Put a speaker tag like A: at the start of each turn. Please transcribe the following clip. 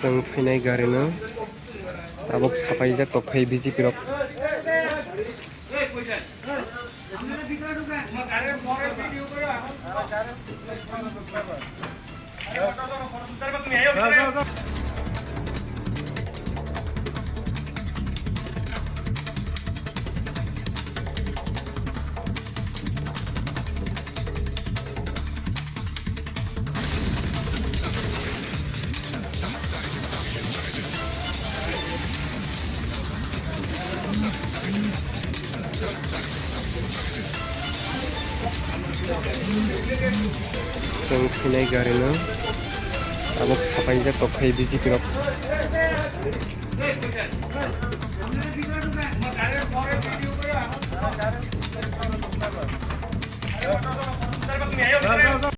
A: जों फैनाय गारिनो आबक साफाय जा तफाय बिजेपि रक जों फैनाय गारिनो आबक साफाय जा तफाय बिजेपि रक